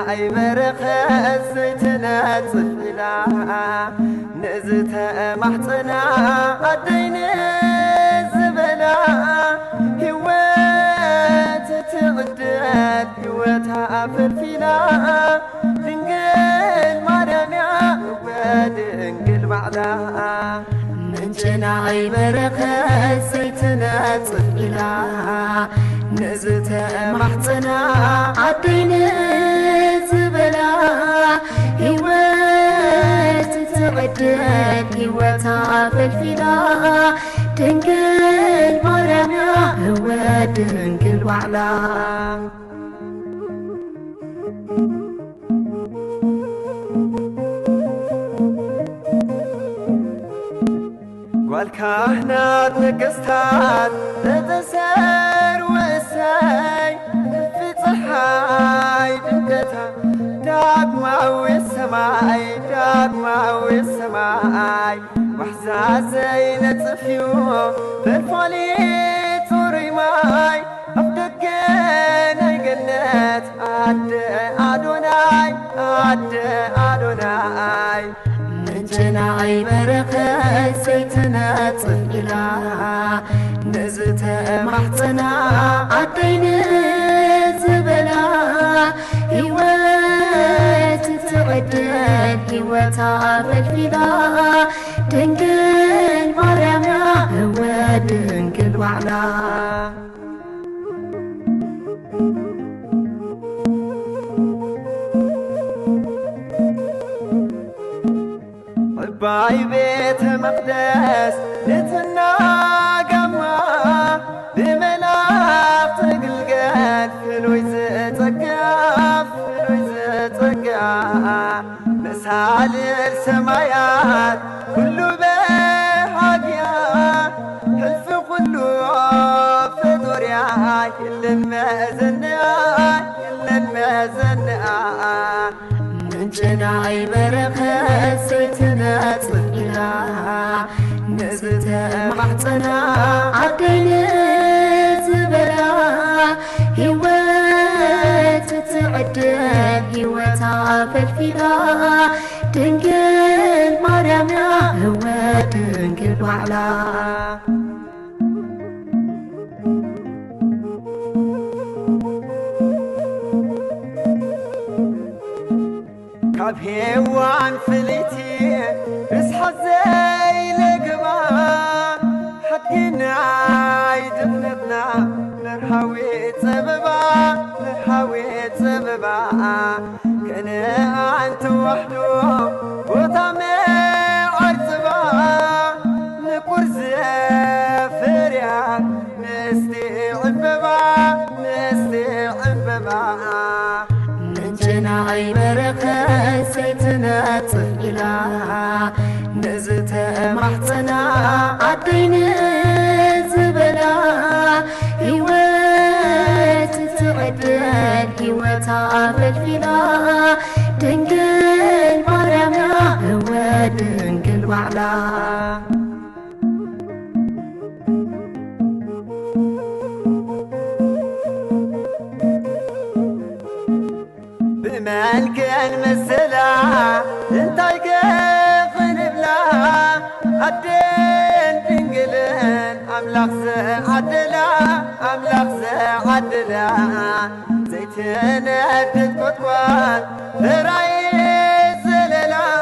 أي برخة زيتنا صفلا نزت محتنا عدين زبلا هوات تغدد هواتها فرفلا دنقل مرمع ودنقل بعدا نجنا أي برخة زيتنا صفلا نزت محتنا عدين زبلا هوات تغدد هواتها فرفلا دنقل مرمع ودنقل وعلا والكهنات نقستات تتسر وساي في صحاي دمكتها داقماوي السماي داقماوي السماي وحزازي نتصفيو بالفولي توري ماي أفدقنا قنات عد أدوناي عد أدوناي نجنا أي برخة زيتنا صفلا نزت محتنا عدين زبلا هوات تغدد هواتها فرفلا دنقل مرمع ودنقل وعلا باي بيت مقدس لتنا قما بملاك تقلقل فلويز تقاف فلويز تقاف مسال السمايات كله بحاجيا حلف كله في دوريا كل المازنة نجنا أي برخة زيتنا صفلا نزت محتنا عدين زبلا هوات تغدد هواتها فرفلا دنقل مرمع ودنقل وعلا كابهوان فليتي رسحة زي لقبا حقنا يدفنتنا نرحوي سببا كان أنت وحده وطمع عرتبا نقر زفريا نستعببا نجنا أي برخة زيتنا صفلا نزت محتنا عدين زبلا هوات تغدد هواتها فرفلا دنقل مرمع ودنقل وعلا بمالك المسلا انتاي كيف نبلا عدين دنقلن أملاخ عدلا زيتنا تتقطوات لراي زللا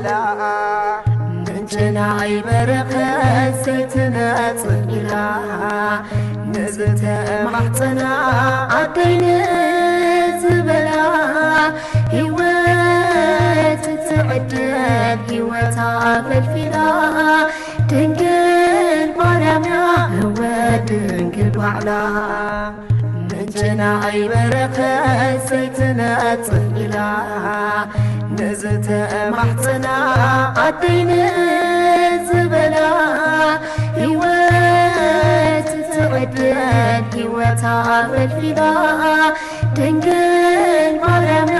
ባዕላ ምንጭናይ በረኸት ዘይትነጽእ ኢላ ንዝተማሕፀና ኣደይ ንዝበላ ህይወት ትዕድል ህይወታ ፈልፊላ ድንግል ማርያም ህወ ድንግል ባዕላ ምንጭናይ በረኸት ዘይትነጽእ ኢላ ንዝተማሕፀና ኣደይ ንዝበላ ህይወት ትዕድል ህይወታ ፈልፊላ ድንግል ማርያም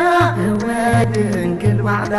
ህወ ድንግል ባዕላ